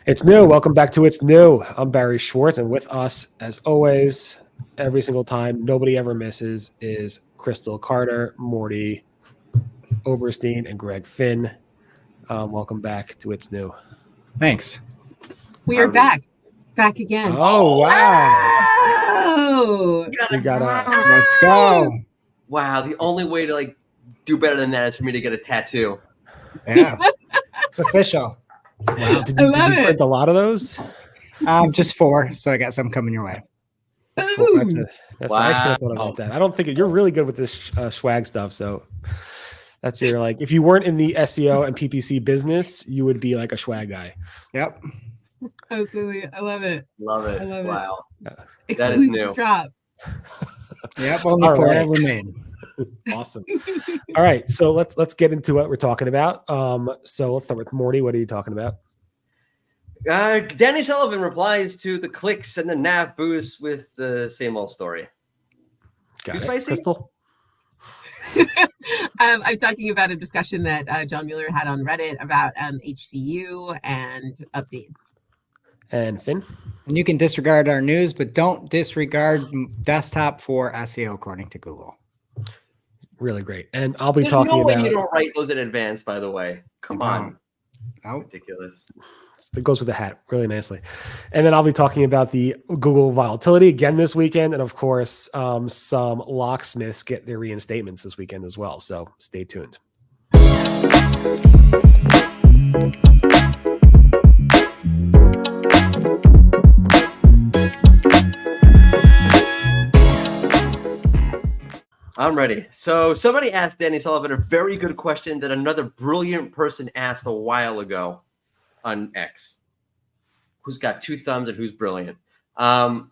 It's new. Welcome back to It's New. I'm Barry Schwartz, and with us, as always, every single time, nobody ever misses, is Crystal Carter, Mordy, Oberstein, and Greg Finn. Welcome back to It's New. Thanks. We are back again. Oh, wow. Oh, We got Let's go. Wow, the only way to do better than that is for me to get a tattoo. Yeah, it's official. Wow. Did you print a lot of those? Just 4, so I got some coming your way. That's Wow. I should have thought about that. I don't think you're really good with this swag stuff. So that's your if you weren't in the SEO and PPC business, you would be like a swag guy. Yep. absolutely. I love it. Love it. I love it. Wow. Exclusive new. drop. Yep. Only All 4 right. ever made. Awesome. All right. So let's get into what we're talking about. So let's start with Morty. What are you talking about? Danny Sullivan replies to the clicks and the nav boost with the same old story. Got Too it. spicy? Crystal? I'm talking about a discussion that John Mueller had on Reddit about HCU and updates. And Finn? And you can disregard our news, but don't disregard desktop for SEO according to Google. Really great. And I'll be There's talking no way about you don't write those in advance, by the way. Come on. Oh, Ridiculous. it goes with the hat really nicely. And then I'll be talking about the Google volatility again this weekend. And of course, some locksmiths get their reinstatements this weekend as well. So stay tuned. I'm ready. So somebody asked Danny Sullivan a very good question that another brilliant person asked a while ago on X. Who's got 2 thumbs and who's brilliant? Well,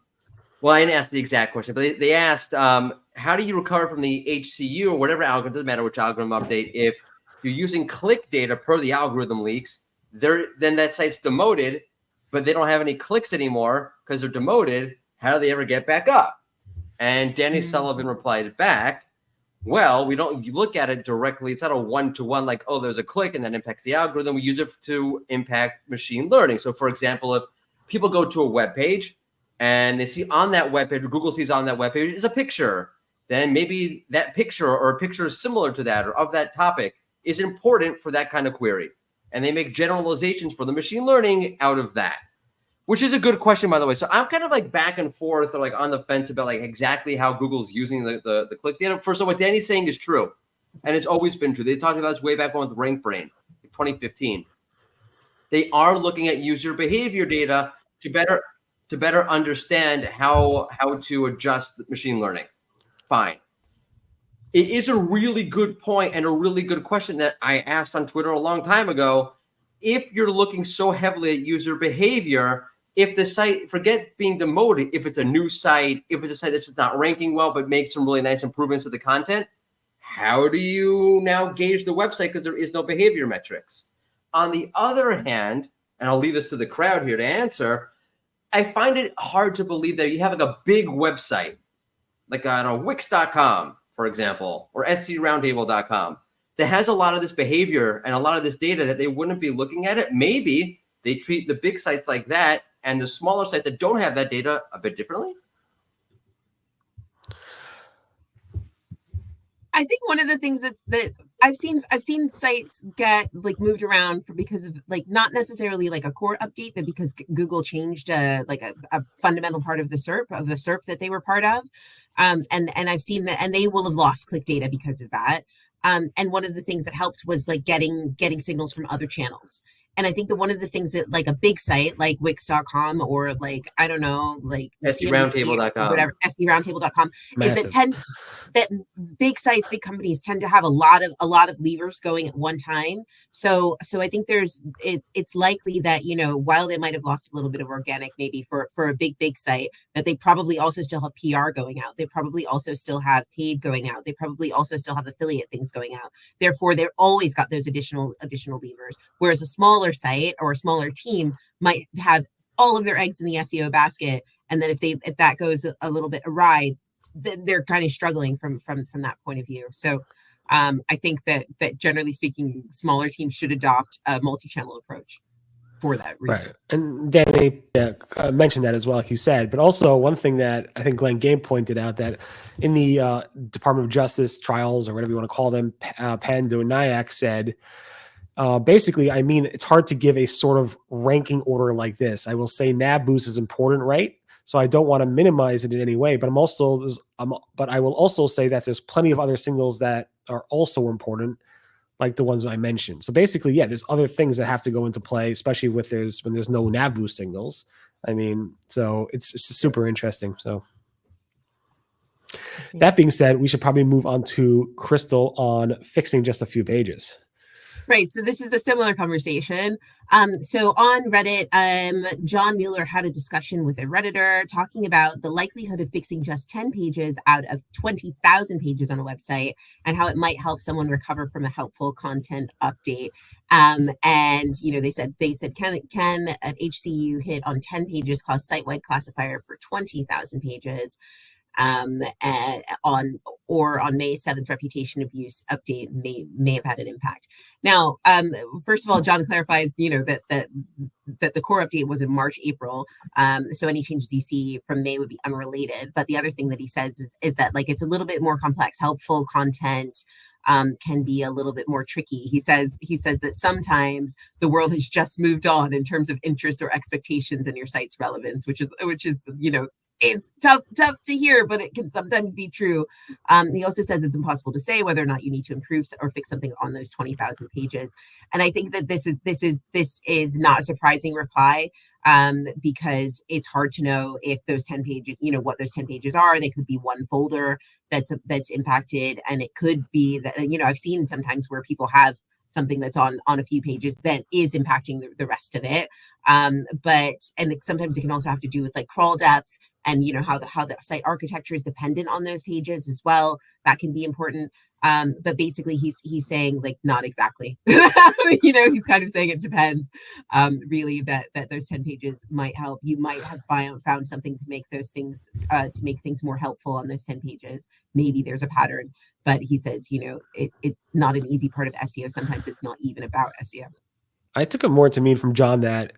I didn't ask the exact question, but they asked, how do you recover from the HCU or whatever algorithm, doesn't matter which algorithm update, if you're using click data per the algorithm leaks, then that site's demoted, but they don't have any clicks anymore because they're demoted. How do they ever get back up? And Danny Sullivan replied back, well, we don't look at it directly. It's not a one-to-one like, oh, there's a click and that impacts the algorithm. We use it to impact machine learning. So, for example, if people go to a web page and they see on that web page, or Google sees on that web page is a picture, then maybe that picture or a picture similar to that or of that topic is important for that kind of query. And they make generalizations for the machine learning out of that. Which is a good question, by the way. So I'm kind of back and forth or on the fence about exactly how Google's using the click data. First of all, what Danny's saying is true. And it's always been true. They talked about this way back with Rank Brain in 2015. They are looking at user behavior data to better understand how to adjust machine learning. Fine. It is a really good point and a really good question that I asked on Twitter a long time ago. If you're looking so heavily at user behavior, if the site, forget being demoted, if it's a new site, if it's a site that's just not ranking well, but makes some really nice improvements to the content, how do you now gauge the website because there is no behavior metrics? On the other hand, and I'll leave this to the crowd here to answer, I find it hard to believe that you have a big website, like on Wix.com, for example, or SEO that has a lot of this behavior and a lot of this data that they wouldn't be looking at it. Maybe they treat the big sites like that and the smaller sites that don't have that data a bit differently. I think one of the things that I've seen sites get moved around because of not necessarily a core update, but because Google changed a fundamental part of the SERP that they were part of, and I've seen that, and they will have lost click data because of that. And one of the things that helped was getting signals from other channels. And I think that one of the things that a big site like Wix.com or I don't know, SEOroundtable.com, whatever, SEOroundtable.com is that big sites, big companies tend to have a lot of levers going at one time. So I think it's likely that, while they might have lost a little bit of organic, maybe for a big site, that they probably also still have PR going out. They probably also still have paid going out. They probably also still have affiliate things going out. Therefore, they're always got those additional levers. Whereas a smaller site or a smaller team might have all of their eggs in the SEO basket. And then if that goes a little bit awry, then they're kind of struggling from that point of view. So I think that generally speaking, smaller teams should adopt a multi-channel approach. for that reason. Right. And Danny mentioned that as well, like you said. But also one thing that I think Glenn Game pointed out, that in the Department of Justice trials, or whatever you want to call them, Pando and Nyack said, basically, I mean, it's hard to give a sort of ranking order like this. I will say NAB boost is important, right? So I don't want to minimize it in any way, but but I will also say that there's plenty of other signals that are also important, like the ones I mentioned. So basically, yeah, there's other things that have to go into play, especially when there's no NAB boost signals. I mean, so it's super interesting. So that being said, we should probably move on to Crystal on fixing just a few pages. Right. So this is a similar conversation. So on Reddit, John Mueller had a discussion with a Redditor talking about the likelihood of fixing just 10 pages out of 20,000 pages on a website, and how it might help someone recover from a helpful content update. And you know, they said can an HCU hit on 10 pages cause site-wide classifier for 20,000 pages? On May 7th, reputation abuse update may have had an impact. Now, first of all, John clarifies, you know, that the core update was in March, April. So any changes you see from May would be unrelated. But the other thing that he says is that, like, it's a little bit more complex. Helpful content can be a little bit more tricky. He says that sometimes the world has just moved on in terms of interest or expectations in your site's relevance, which is you know, it's tough to hear, but it can sometimes be true. He also says it's impossible to say whether or not you need to improve or fix something on those 20,000 pages. And I think that this is not a surprising reply, because it's hard to know if those 10 pages, you know, what those 10 pages are. They could be one folder that's impacted, and it could be that, you know, I've seen sometimes where people have something that's on a few pages that is impacting the rest of it. Sometimes it can also have to do with, like, crawl depth, and, you know, how the site architecture is dependent on those pages as well. That can be important. But basically he's saying, like, not exactly. You know, he's kind of saying it depends. Really, that those 10 pages might help. You might have found something to make those things more helpful on those 10 pages. Maybe there's a pattern, but he says, you know, it's not an easy part of SEO. Sometimes it's not even about SEO. I took it more to mean from John that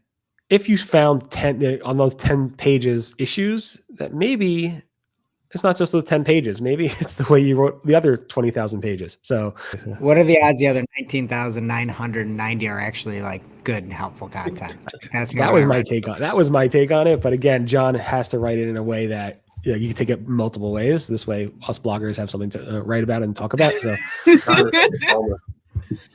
if you found 10 on those 10 pages issues, that maybe it's not just those 10 pages. Maybe it's the way you wrote the other 20,000 pages. So what are the odds the other 19,990 are actually, like, good and helpful content? That was my take on it. But again, John has to write it in a way that, you know, you can take it multiple ways. This way us bloggers have something to write about and talk about. So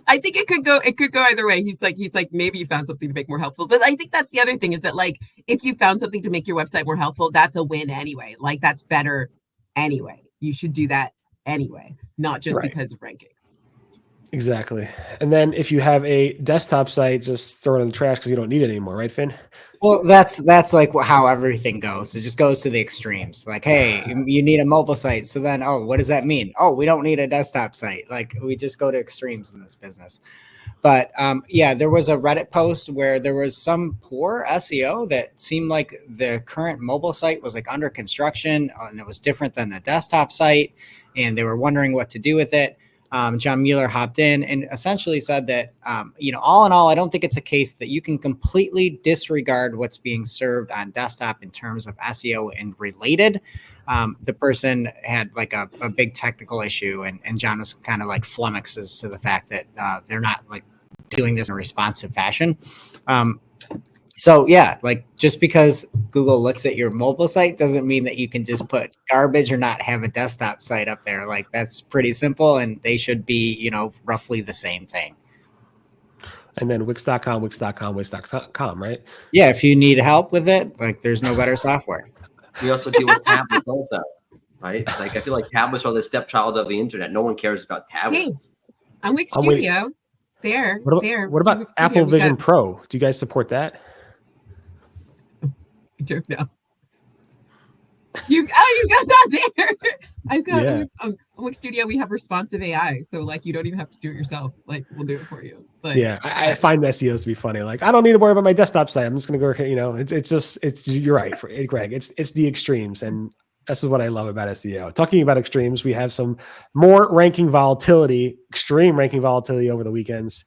I think it could go either way. He's like, maybe you found something to make more helpful. But I think that's the other thing, is that, like, if you found something to make your website more helpful, that's a win anyway. Like, that's better anyway. You should do that anyway, not just because of rankings. Exactly. And then if you have a desktop site, just throw it in the trash because you don't need it anymore, right, Finn? Well, that's like how everything goes. It just goes to the extremes. Like, hey, you need a mobile site. So then, oh, what does that mean? Oh, we don't need a desktop site. Like, we just go to extremes in this business. But yeah, there was a Reddit post where there was some poor SEO that seemed like the current mobile site was, like, under construction, and it was different than the desktop site, and they were wondering what to do with it. John Mueller hopped in and essentially said that, you know, all in all, I don't think it's a case that you can completely disregard what's being served on desktop in terms of SEO and related. The person had, like, a big technical issue, and John was kind of, like, flummoxes to the fact that they're not, like, doing this in a responsive fashion. So yeah, like, just because Google looks at your mobile site doesn't mean that you can just put garbage or not have a desktop site up there. Like, that's pretty simple, and they should be, you know, roughly the same thing. And then Wix.com, right? Yeah, if you need help with it, like, there's no better software. We also deal with tablets also, right? Like, I feel like tablets are the stepchild of the internet. No one cares about tablets. Hey, on Wix Studio, what about Apple Vision Pro? Do you guys support that? I don't know. You got that there. I've got on Wix Studio. We have responsive AI, so, like, you don't even have to do it yourself. Like, we'll do it for you. Like, yeah, I find SEOs to be funny. Like, I don't need to worry about my desktop site. I'm just gonna go. You know, it's you're right, Greg. It's the extremes, and this is what I love about SEO. Talking about extremes, we have some more extreme ranking volatility over the weekends.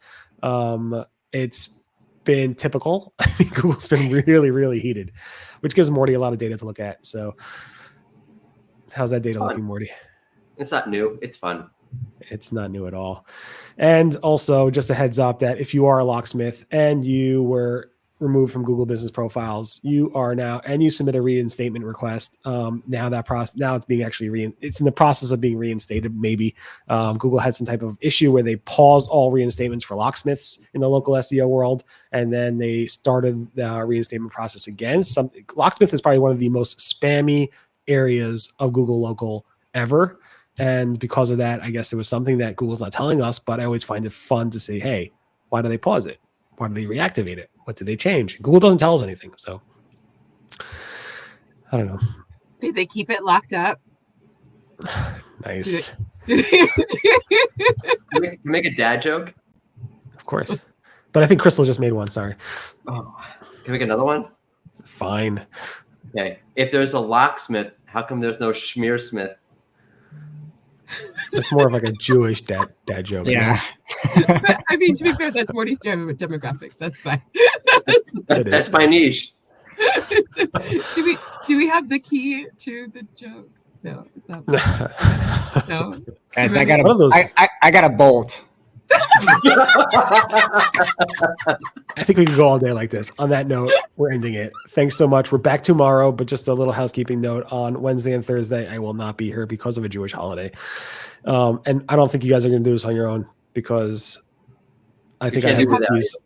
It's been typical. I mean, Google's been really, really heated, which gives Mordy a lot of data to look at. So how's that data looking, Mordy? It's not new. It's fun. It's not new at all. And also just a heads up that if you are a locksmith and you were removed from Google business profiles, you are now, and you submit a reinstatement request. Now that process, now it's being actually, it's in the process of being reinstated. Maybe Google had some type of issue where they paused all reinstatements for locksmiths in the local SEO world. And then they started the reinstatement process again. Locksmith is probably one of the most spammy areas of Google local ever. And because of that, I guess it was something that Google's not telling us, but I always find it fun to say, hey, why do they pause it? Why do they reactivate it? What did they change? Google doesn't tell us anything. So I don't know. Did they keep it locked up? Nice. Can we make a dad joke? Of course. But I think Crystal just made one. Sorry. Oh, can we make another one? Fine. Okay. If there's a locksmith, how come there's no schmearsmith? That's more of like a Jewish dad joke. Yeah. I mean, to be fair, that's Morty's demographic. That's fine. That's my niche. do we have the key to the joke? No, it's not. No. Guys, I got a bolt. I think we could go all day like this. On that note, we're ending it. Thanks so much. We're back tomorrow, but just a little housekeeping note: on Wednesday and Thursday, I will not be here because of a Jewish holiday. And I don't think you guys are going to do this on your own, because I think I have the keys.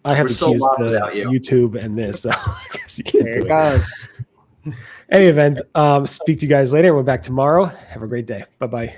I have the keys to YouTube and this. So I guess you can't do it. Goes. Any event, speak to you guys later. We're back tomorrow. Have a great day. Bye-bye.